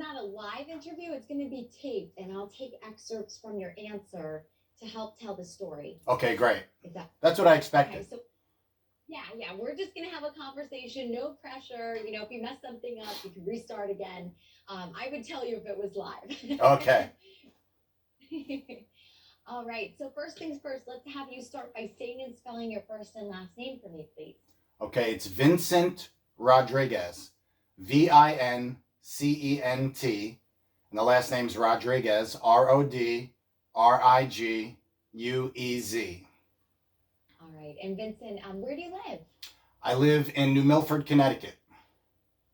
not a live interview. It's going to be taped, and I'll take excerpts from your answer to help tell the story. Okay, great. That's what I expected. Okay, so yeah, we're just going to have a conversation, no pressure. If you mess something up, you can restart again. I would tell you if it was live. Okay. All right, so first things first, let's have you start by saying and spelling your first and last name for me, please. Okay, it's Vincent Rodriguez. Vincent. And the last name's Rodriguez. Rodriguez. All right, and Vincent, where do you live? I live in New Milford, Connecticut.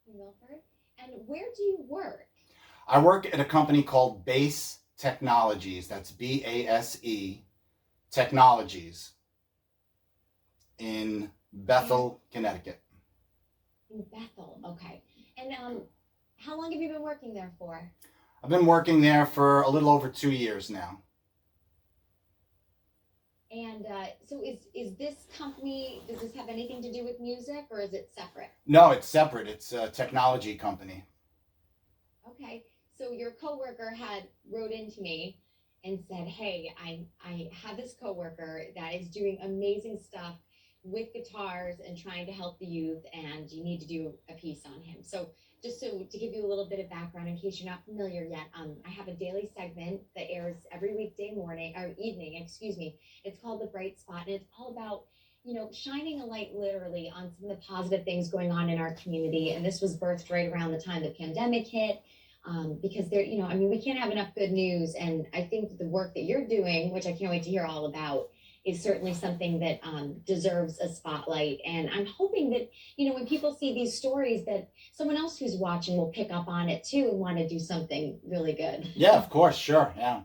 New Milford? And where do you work? I work at a company called Base Technologies. That's BASE Technologies in Bethel, Connecticut. In Bethel, okay. And how long have you been working there for? I've been working there for a little over 2 years now. And so is this company, does this have anything to do with music, or is it separate? No, it's separate. It's a technology company. Okay. So your coworker wrote into me and said, hey, I have this coworker that is doing amazing stuff with guitars and trying to help the youth, and you need to do a piece on him. So just to give you a little bit of background in case you're not familiar yet, I have a daily segment that airs every weekday morning or evening, excuse me. It's called The Bright Spot, and it's all about shining a light literally on some of the positive things going on in our community. And this was birthed right around the time the pandemic hit. Because we can't have enough good news. And I think the work that you're doing, which I can't wait to hear all about, is certainly something that deserves a spotlight. And I'm hoping that, when people see these stories, that someone else who's watching will pick up on it too and want to do something really good. Yeah, of course. Sure. Yeah.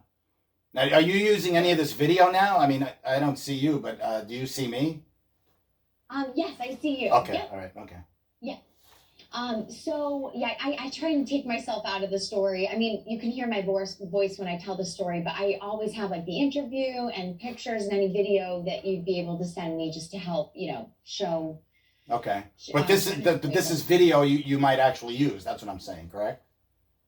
Now, are you using any of this video now? I mean, I don't see you, but do you see me? Yes, I see you. Okay. Yep. All right. Okay. Yeah. I try and take myself out of the story. I mean, you can hear my voice when I tell the story, but I always have like the interview and pictures and any video that you'd be able to send me just to help, show. Okay. But this is video you might actually use. That's what I'm saying, correct?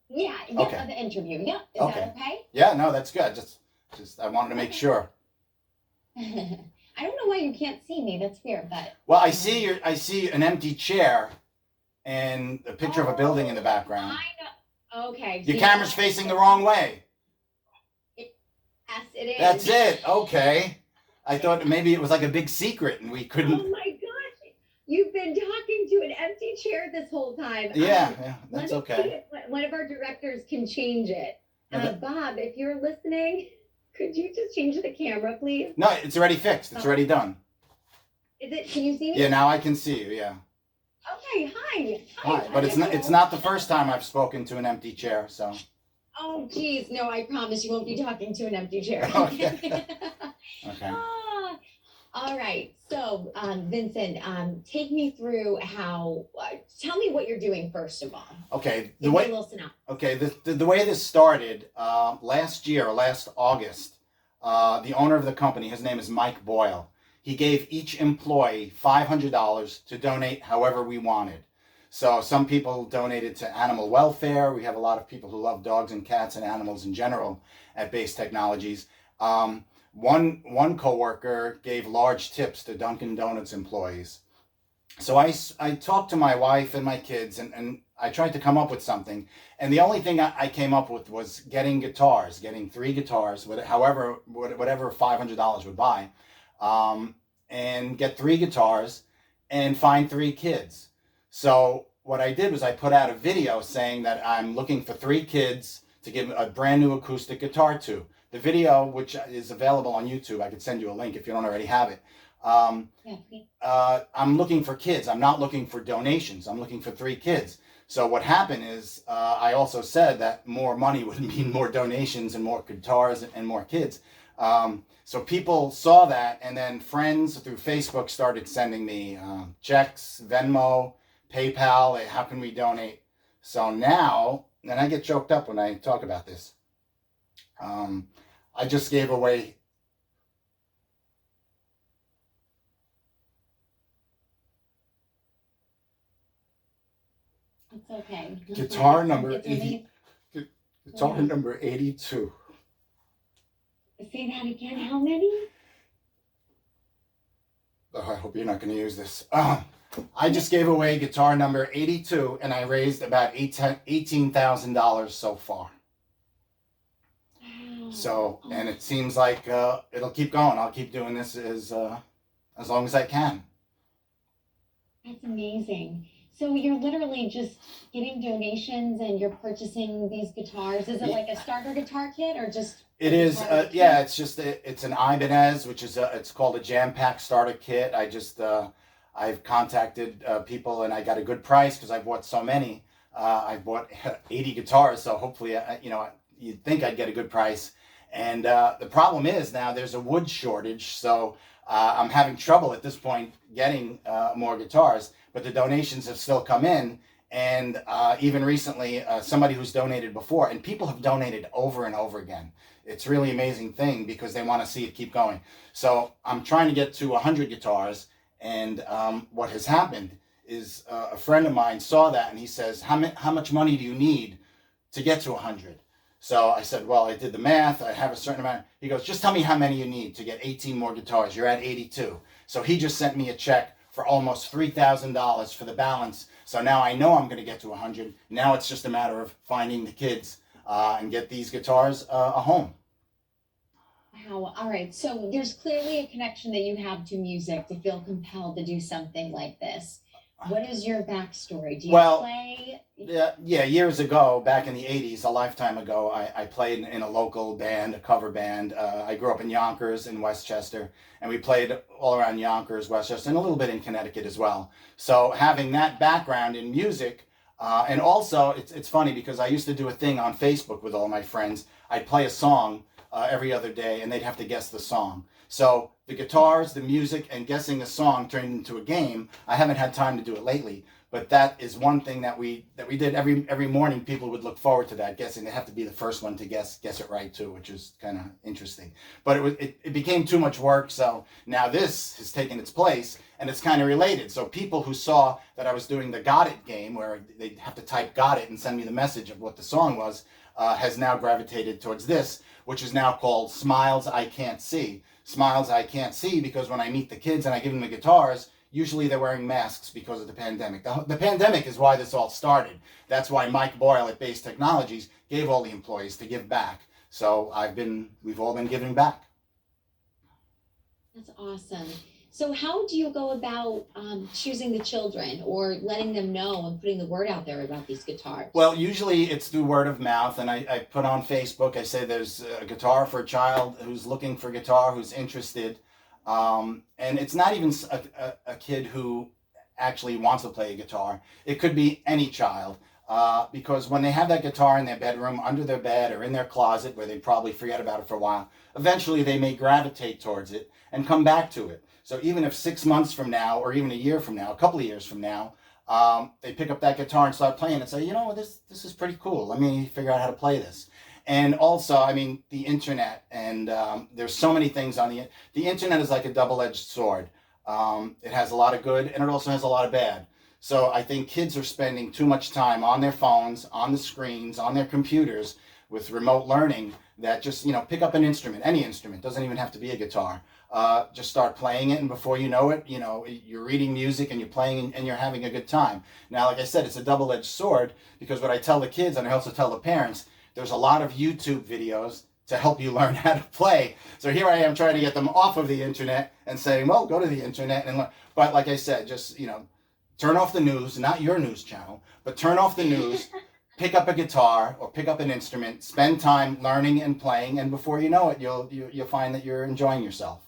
Yeah. Okay. The interview. Yeah. Is Okay. that okay? Yeah, no, that's good. Just I wanted to make sure. I don't know why you can't see me. That's weird, but. Well, I see an empty chair and a picture of a building in the background. I know. Okay. Your camera's facing the wrong way. Yes, it is. That's it. Okay. I thought maybe it was like a big secret and we couldn't. Oh my gosh. You've been talking to an empty chair this whole time. Yeah, that's okay. One of our directors can change it. Bob, if you're listening, could you just change the camera, please? No, it's already fixed. It's already done. Is it? Can you see me? Yeah, now I can see you. Yeah. Okay. Hi. Hi. But it's not the first time I've spoken to an empty chair. So. Oh, geez. No, I promise you won't be talking to an empty chair. Okay. Okay. All right. So, Vincent, take me through tell me what you're doing first of all. Okay. Give me a little synopsis. Okay. The way this started last August, the owner of the company, his name is Mike Boyle. He gave each employee $500 to donate however we wanted. So some people donated to animal welfare. We have a lot of people who love dogs and cats and animals in general at Base Technologies. One coworker gave large tips to Dunkin' Donuts employees. So I talked to my wife and my kids and I tried to come up with something. And the only thing I came up with was getting 3 guitars, whatever $500 would buy, and get 3 guitars and find 3 kids. So what I did was I put out a video saying that I'm looking for 3 kids to give a brand new acoustic guitar to. The video, which is available on YouTube, I could send you a link if you don't already have it. I'm looking for kids. I'm not looking for donations. I'm looking for 3 kids. So what happened is I also said that more money would mean more donations and more guitars and more kids. So people saw that, and then friends through Facebook started sending me checks, Venmo, PayPal. How can we donate? So now, and I get choked up when I talk about this. I just gave away It's okay. guitar number It's Guitar Yeah. number 82. Say that again. How many? Oh, I hope you're not going to use this. I just gave away guitar number 82, and I raised about $18,000 so far. Wow. So, and it seems like it'll keep going. I'll keep doing this as long as I can. That's amazing. So you're literally just getting donations and you're purchasing these guitars. Is it like a starter guitar kit or just? It is, yeah. It's just it's an Eyewitness, which is it's called a jam pack starter kit. I've contacted people and I got a good price because I bought so many. I bought 80 guitars, so hopefully, you'd think I'd get a good price. And the problem is now there's a wood shortage, so I'm having trouble at this point getting more guitars. But the donations have still come in, and even recently, somebody who's donated before, and people have donated over and over again. It's a really amazing thing because they want to see it keep going. So I'm trying to get to 100 guitars, and what has happened is a friend of mine saw that, and he says, how much money do you need to get to 100? So I said, well, I did the math. I have a certain amount. He goes, just tell me how many you need to get 18 more guitars. You're at 82. So he just sent me a check for almost $3,000 for the balance. So now I know I'm going to get to 100. Now it's just a matter of finding the kids and get these guitars a home. Wow. All right. So there's clearly a connection that you have to music to feel compelled to do something like this. What is your backstory? Do you play? Yeah, years ago, back in the 80s, a lifetime ago, I played in a local band, a cover band. I grew up in Yonkers in Westchester, and we played all around Yonkers, Westchester, and a little bit in Connecticut as well. So having that background in music, and also it's funny because I used to do a thing on Facebook with all my friends. I'd play a song every other day, and they'd have to guess the song. So the guitars, the music, and guessing a song turned into a game. I haven't had time to do it lately, but that is one thing that we did every morning. People would look forward to that, guessing. They have to be the first one to guess it right too, which is kind of interesting. But it became too much work, so now this has taken its place, and it's kind of related. So people who saw that I was doing the Got It game, where they'd have to type Got It and send me the message of what the song was, has now gravitated towards this, which is now called Smiles I Can't See. Smiles I Can't See because when I meet the kids and I give them the guitars, usually they're wearing masks because of the pandemic. The pandemic is why this all started. That's why Mike Boyle at Base Technologies gave all the employees to give back. So we've all been giving back. That's awesome. So how do you go about choosing the children or letting them know and putting the word out there about these guitars? Well, usually it's through word of mouth, and I put on Facebook, I say there's a guitar for a child who's looking for guitar, who's interested. And it's not even a kid who actually wants to play a guitar. It could be any child. Because when they have that guitar in their bedroom, under their bed, or in their closet, where they probably forget about it for a while, eventually they may gravitate towards it and come back to it. So even if 6 months from now, or even a year from now, a couple of years from now, they pick up that guitar and start playing and say, this is pretty cool. Let me figure out how to play this. And also, I mean, the internet, and there's so many things on the internet is like a double-edged sword. It has a lot of good, and it also has a lot of bad. So I think kids are spending too much time on their phones, on the screens, on their computers with remote learning that just, pick up an instrument, any instrument, doesn't even have to be a guitar. Just start playing it, and before you know it, you're reading music and you're playing and you're having a good time. Now, like I said, it's a double-edged sword because what I tell the kids, and I also tell the parents, there's a lot of YouTube videos to help you learn how to play. So here I am trying to get them off of the internet and saying, well, go to the internet and learn. But like I said, just, turn off the news, not your news channel, but turn off the news, pick up a guitar or pick up an instrument, spend time learning and playing, and before you know it, you'll find that you're enjoying yourself.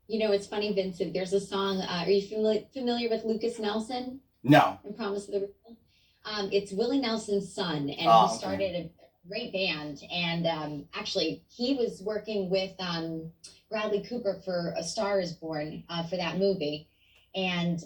It's funny, Vincent, there's a song, are you familiar with Lucas Nelson? No. And Promise of the Real? It's Willie Nelson's son, and he started a great band, and actually he was working with Bradley Cooper for A Star Is Born for that movie, and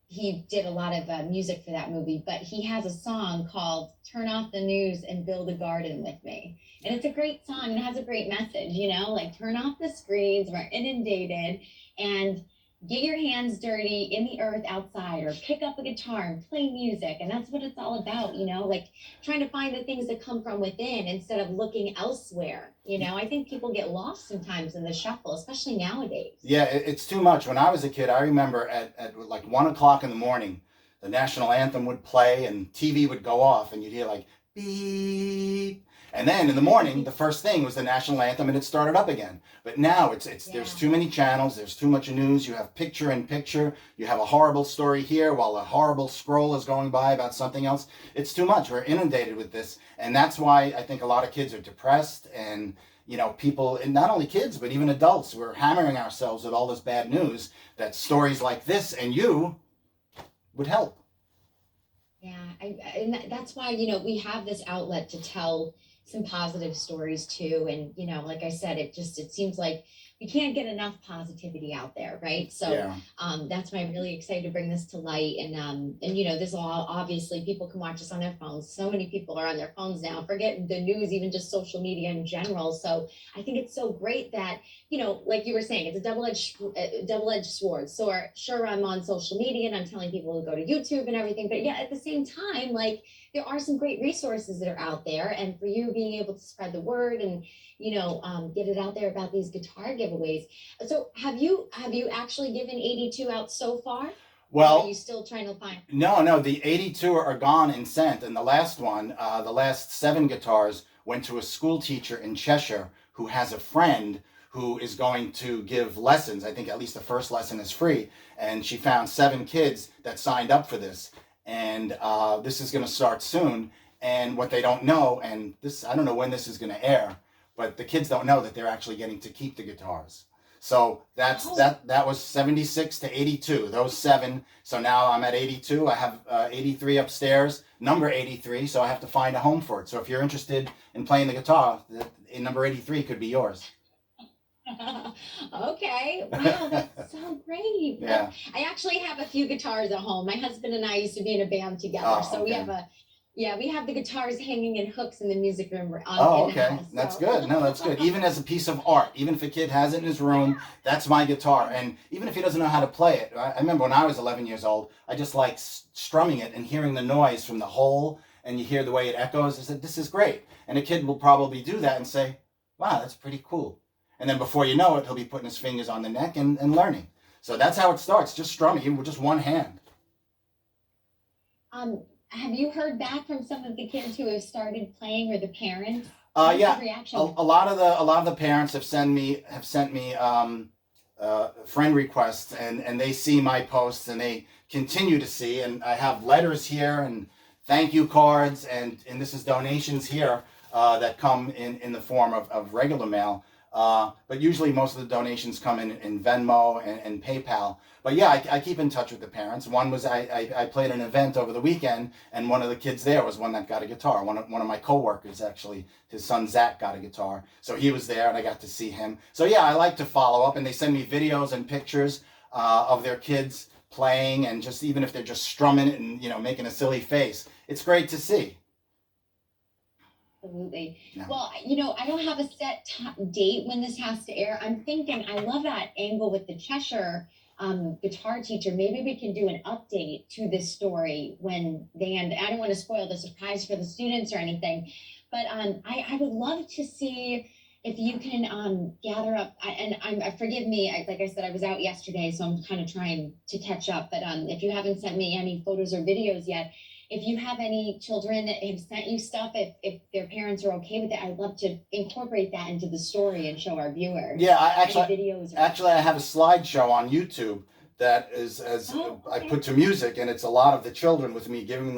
he did a lot of music for that movie, but he has a song called Turn Off the News and Build a Garden with Me. And it's a great song and it has a great message, like turn off the screens, we're inundated. And get your hands dirty in the earth outside, or pick up a guitar and play music. And that's what it's all about, like trying to find the things that come from within instead of looking elsewhere. I think people get lost sometimes in the shuffle, especially nowadays. Yeah, it's too much. When I was a kid, I remember at like 1 o'clock in the morning, the national anthem would play and TV would go off, and you'd hear like beep. And then in the morning, the first thing was the national anthem, and it started up again. But now it's there's too many channels, there's too much news. You have picture in picture. You have a horrible story here while a horrible scroll is going by about something else. It's too much. We're inundated with this, and that's why I think a lot of kids are depressed, and people, and not only kids but even adults. We're hammering ourselves with all this bad news. That stories like this and you would help. Yeah, and that's why we have this outlet to tell some positive stories too. And like I said, it seems like we can't get enough positivity out there, right? So Yeah. That's why I'm really excited to bring this to light. And this all, obviously people can watch us on their phones. So many people are on their phones now, forget the news, even just social media in general. So I think it's so great that like you were saying, it's a double-edged sword. So sure, I'm on social media and I'm telling people to go to YouTube and everything, but yeah, at the same time, like, there are some great resources that are out there, and for you being able to spread the word and get it out there about these guitar giveaways. So have you actually given 82 out so far? Well, or are you still trying to find? No, the 82 are gone and sent, and the last one, the last 7 guitars went to a school teacher in Cheshire who has a friend who is going to give lessons. I think at least the first lesson is free, and she found 7 kids that signed up for this, and this is going to start soon. And what they don't know, and this, I don't know when this is going to air, but the kids don't know that they're actually getting to keep the guitars. So that was 76 to 82, those 7. So now I'm at 82. I have 83 upstairs, number 83. So I have to find a home for it. So if you're interested in playing the guitar, number 83 could be yours. Okay. Wow, that's so great. Yeah. I actually have a few guitars at home. My husband and I used to be in a band together. So we have the guitars hanging in hooks in the music room. Oh, okay. That's good. No, that's good. Even as a piece of art, even if a kid has it in his room, that's my guitar. And even if he doesn't know how to play it, I remember when I was 11 years old, I just like strumming it and hearing the noise from the hole, and you hear the way it echoes. I said, this is great. And a kid will probably do that and say, wow, that's pretty cool. And then before you know it, he'll be putting his fingers on the neck and learning. So that's how it starts, just strumming, even with just one hand. Have you heard back from some of the kids who have started playing, or the parents? Yeah, a lot of the parents have sent me friend requests, and they see my posts, and they continue to see, and I have letters here and thank you cards, and this is donations here that come in the form of regular mail. But usually most of the donations come in Venmo and PayPal. But yeah, I keep in touch with the parents. One was I played an event over the weekend, and one of the kids there was one that got a guitar. One of my coworkers, actually, his son Zach got a guitar. So he was there and I got to see him. So yeah, I like to follow up, and they send me videos and pictures of their kids playing, and just even if they're just strumming it and making a silly face. It's great to see. Absolutely. Yeah. Well, I don't have a set date when this has to air. I'm thinking, I love that angle with the Cheshire guitar teacher. Maybe we can do an update to this story when they end. I don't want to spoil the surprise for the students or anything, but I would love to see if you can gather up. Forgive me, like I said, I was out yesterday, so I'm kind of trying to catch up. But if you haven't sent me any photos or videos yet, if you have any children that have sent you stuff, if their parents are okay with it, I'd love to incorporate that into the story and show our viewers. Yeah, I have a slideshow on YouTube that is I put to music, and it's a lot of the children with me giving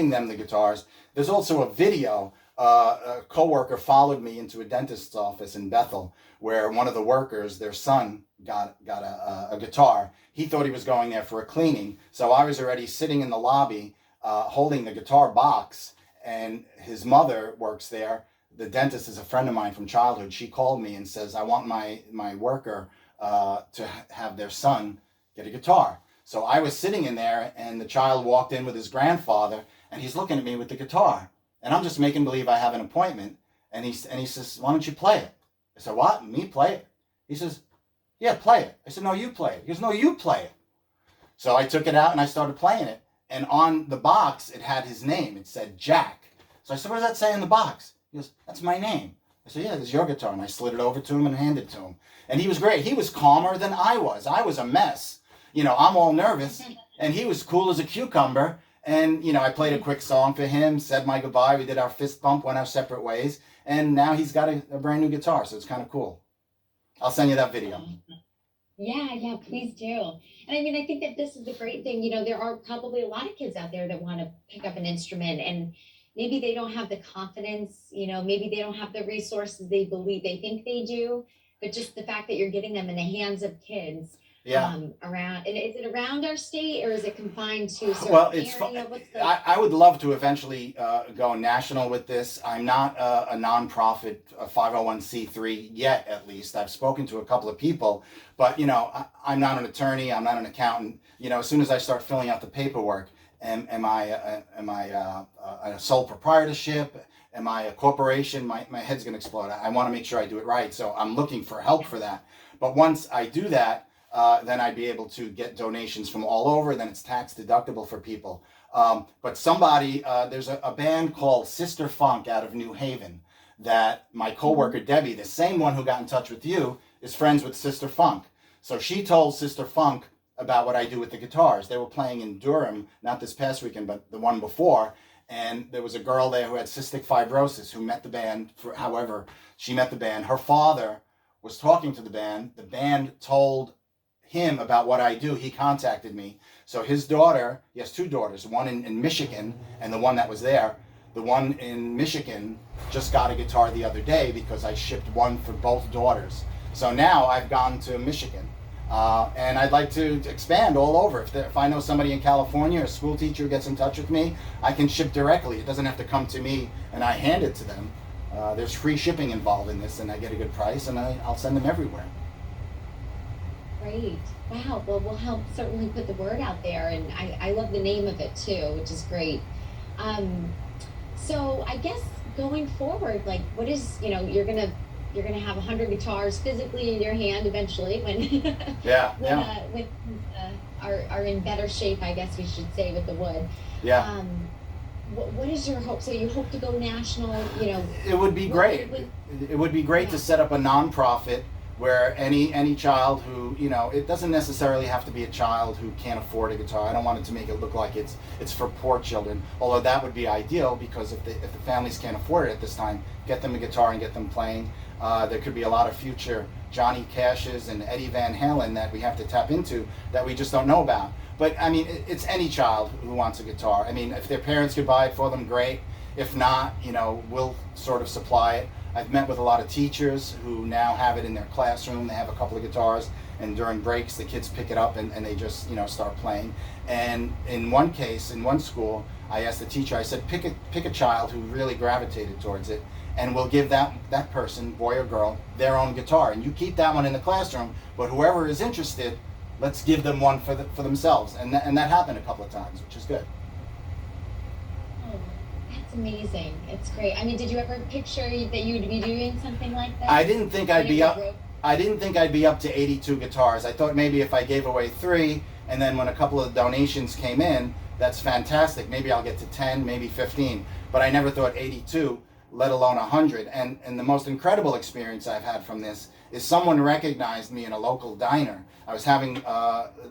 them the guitars. There's also a video. A coworker followed me into a dentist's office in Bethel, where one of the workers, their son, got a guitar. He thought he was going there for a cleaning, so I was already sitting in the lobby holding the guitar box, and his mother works there. The dentist is a friend of mine from childhood. She called me and says, I want my worker to have their son get a guitar. So I was sitting in there, and the child walked in with his grandfather, and he's looking at me with the guitar. And I'm just making believe I have an appointment. And he says, why don't you play it? I said, what? Me play it? He says, Yeah, play it. I said, no, you play it. He goes, no, you play it. So I took it out and I started playing it. And on the box, it had his name. It said Jack. So I said, what does that say in the box? He goes, that's my name. I said, yeah, this is your guitar. And I slid it over to him and handed it to him. And he was great. He was calmer than I was. I was a mess. You know, I'm all nervous. And he was cool as a cucumber. And, you know, I played a quick song for him, said my goodbye. We did our fist bump, went our separate ways. And now he's got a brand new guitar. So it's kind of cool. I'll send you that video. Yeah, please do. And I mean, I think that this is the great thing. You know, there are probably a lot of kids out there that want to pick up an instrument, and maybe they don't have the confidence, you know, maybe they don't have the resources they think they do, but just the fact that you're getting them in the hands of kids. Yeah. Around, and is it around our state, or is it confined to a certain Well, it's area? What's the... I would love to eventually go national with this. I'm not a nonprofit, a 501c3 yet, at least. I've spoken to a couple of people, but you know, I'm not an attorney. I'm not an accountant. You know, as soon as I start filling out the paperwork, am I a sole proprietorship? Am I a corporation? My head's gonna explode. I want to make sure I do it right. So I'm looking for help for that. But once I do that, then I'd be able to get donations from all over. Then it's tax deductible for people. But somebody, there's a band called Sister Funk out of New Haven that my coworker Debbie, the same one who got in touch with you, is friends with Sister Funk. So she told Sister Funk about what I do with the guitars. They were playing in Durham, not this past weekend, but the one before. And there was a girl there who had cystic fibrosis who met the band. However, she met the band. Her father was talking to the band. The band told him about what I do. He contacted me. So his daughter, he has two daughters, one in Michigan and the one that was there. The one in Michigan just got a guitar the other day because I shipped one for both daughters. So now I've gone to Michigan. And I'd like to expand all over. If I know somebody in California, a school teacher gets in touch with me, I can ship directly. It doesn't have to come to me and I hand it to them. There's free shipping involved in this, and I get a good price, and I'll send them everywhere. Great. Wow. Well, we'll help certainly put the word out there. And I love the name of it too, which is great. So I guess going forward, like what is, you know, you're gonna have 100 guitars physically in your hand eventually when when are in better shape, I guess we should say, with the wood. Yeah. What is your hope? So you hope to go national, you know? It would be great. It would be great to set up a nonprofit where any child who, you know, it doesn't necessarily have to be a child who can't afford a guitar. I don't want it to make it look like it's for poor children, although that would be ideal, because if the families can't afford it at this time, get them a guitar and get them playing. There could be a lot of future Johnny Cashes and Eddie Van Halen that we have to tap into that we just don't know about. But I mean, it's any child who wants a guitar. I mean, if their parents could buy it for them, great. If not, you know, we'll sort of supply it. I've met with a lot of teachers who now have it in their classroom. They have a couple of guitars, and during breaks, the kids pick it up and they just, you know, start playing. And in one case, in one school, I asked the teacher, I said, pick a child who really gravitated towards it, and we'll give that person, boy or girl, their own guitar. And you keep that one in the classroom, but whoever is interested, let's give them one for themselves. And that happened a couple of times, which is good. That's amazing. It's great. I mean, did you ever picture that you would be doing something like that? I didn't think I'd be up to 82 guitars. I thought maybe if I gave away 3, and then when a couple of donations came in, that's fantastic. Maybe I'll get to 10, maybe 15. But I never thought 82, let alone 100. And the most incredible experience I've had from this is someone recognized me in a local diner. I was having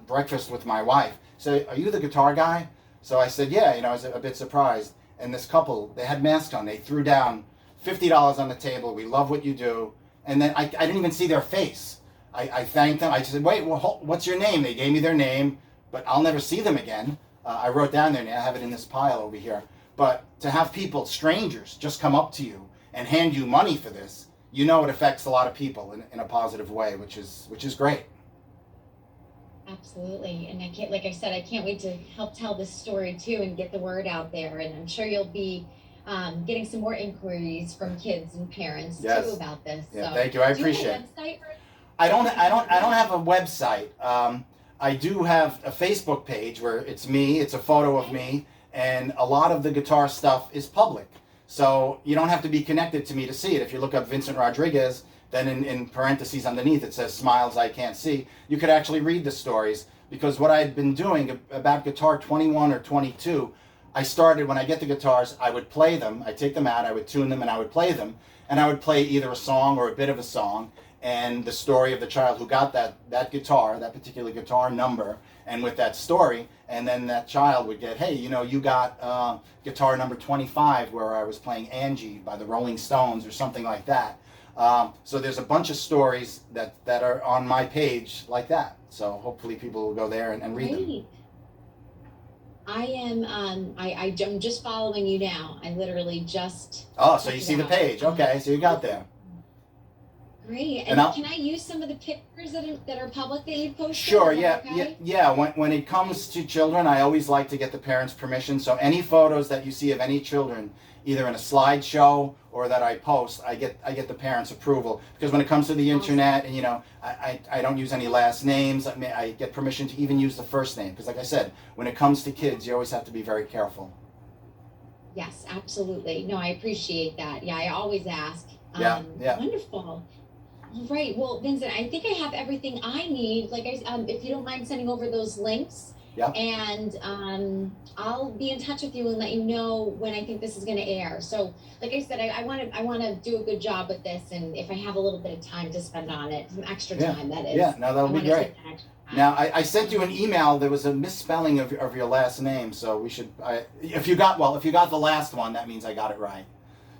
breakfast with my wife. So, are you the guitar guy? So I said, yeah. You know, I was a bit surprised. And this couple, they had masks on. They threw down $50 on the table. We love what you do. And then I didn't even see their face. I thanked them. I just said, wait, well, what's your name? They gave me their name, but I'll never see them again. I wrote down their name. I have it in this pile over here. But to have people, strangers, just come up to you and hand you money for this, you know it affects a lot of people in a positive way, which is great. Absolutely. And like I said, I can't wait to help tell this story too and get the word out there. And I'm sure you'll be getting some more inquiries from kids and parents too about this. Yeah, so, thank you. I appreciate it. Do you have a website? I don't have a website. I do have a Facebook page where it's me, it's a photo of me, and a lot of the guitar stuff is public. So you don't have to be connected to me to see it. If you look up Vincent Rodriguez, then in parentheses underneath it says smiles I can't see. You could actually read the stories, because what I had been doing about guitar 21 or 22, I started, when I get the guitars, I would play them, I'd take them out, I would tune them, and I would play them, and I would play either a song or a bit of a song, and the story of the child who got that guitar, that particular guitar number, and with that story, and then that child would get, hey, you know, you got guitar number 25 where I was playing Angie by the Rolling Stones or something like that. So there's a bunch of stories that are on my page like that. So hopefully people will go there and read them. I am, I'm just following you now. I literally just. Oh, so you see the page. Okay, so you got there. Great. And can I use some of the pictures that are public that you posted? Sure, Okay? yeah. When it comes to children, I always like to get the parents' permission. So any photos that you see of any children, either in a slideshow or that I post, I get the parents' approval. Because when it comes to the internet, and you know, I don't use any last names. I get permission to even use the first name. Because like I said, when it comes to kids, you always have to be very careful. Yes, absolutely. No, I appreciate that. Yeah, I always ask. Yeah. Wonderful. All right. Well, Vincent, I think I have everything I need. Like, if you don't mind sending over those links. Yeah. And I'll be in touch with you and let you know when I think this is going to air. So, like I said, I want to do a good job with this, and if I have a little bit of time to spend on it, some extra time, that is. Yeah. No, that'll be great. Now, I sent you an email. There was a misspelling of your last name, so we should. If you got the last one, that means I got it right,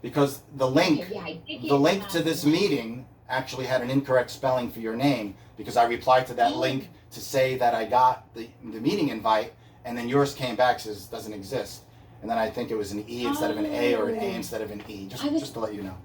because the link to this meeting actually had an incorrect spelling for your name, because I replied to that link to say that I got the meeting invite, and then yours came back says doesn't exist, and then I think it was an E instead of an A, or an A instead of an E. Just to let you know.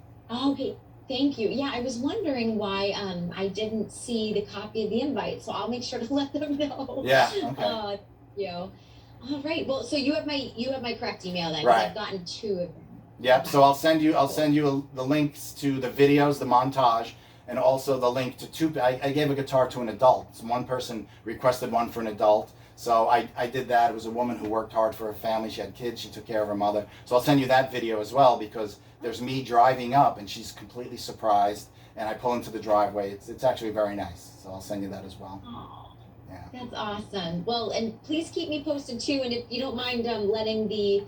Okay. Thank you. Yeah, I was wondering why I didn't see the copy of the invite, so I'll make sure to let them know. Yeah. Okay. Thank you. All right. Well, so you have my correct email then. Right. I've gotten 2 of them. Yep. So I'll send you the links to the videos, the montage, and also the link to 2. I gave a guitar to an adult. So one person requested one for an adult. So I did that. It was a woman who worked hard for her family. She had kids. She took care of her mother. So I'll send you that video as well, because there's me driving up and she's completely surprised, and I pull into the driveway. It's actually very nice. So I'll send you that as well. Oh, yeah. That's awesome. Well, and please keep me posted too. And if you don't mind letting the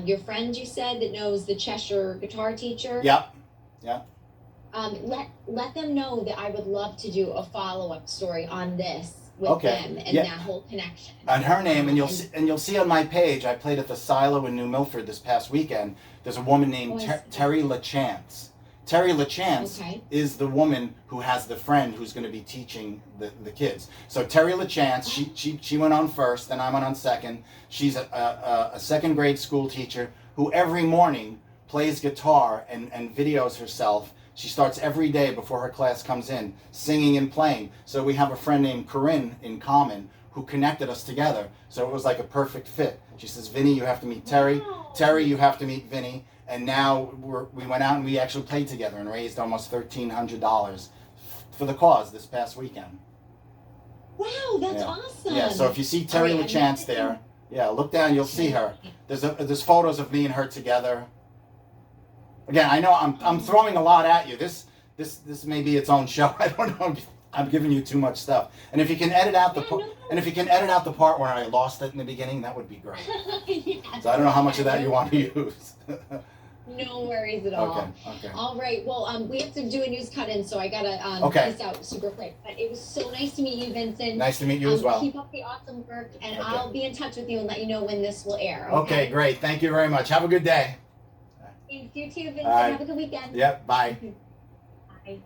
your friend you said that knows the Cheshire guitar teacher. Yep. Yeah. Let them know that I would love to do a follow-up story on this with them and that whole connection. And her name, and you'll see on my page, I played at the Silo in New Milford this past weekend. There's a woman named Terry LaChance. Terry LaChance is the woman who has the friend who's going to be teaching the kids. So Terry LaChance, she went on first, then I went on second. She's a second grade school teacher who every morning plays guitar and videos herself. She starts every day before her class comes in, singing and playing. So we have a friend named Corinne in common who connected us together. So it was like a perfect fit. She says, Vinny, you have to meet Terry. Wow. Terry, you have to meet Vinny. And now we went out and we actually played together and raised almost $1,300 for the cause this past weekend. Wow, that's awesome. Yeah, so if you see Terry LaChance there, look down, you'll see her. There's photos of me and her together. Again, I know I'm throwing a lot at you. This may be its own show. I don't know. I'm giving you too much stuff. And if you can edit out the part where I lost it in the beginning, that would be great. So I don't know how much of that you want to use. No worries at all. Okay. All right. Well, we have to do a news cut-in, so I gotta peace out super quick. But it was so nice to meet you, Vincent. Nice to meet you as well. Keep up the awesome work, and I'll be in touch with you and let you know when this will air. Okay, great. Thank you very much. Have a good day. Thanks. You too, Vincent. Right. Have a good weekend. Yep. Bye. Bye.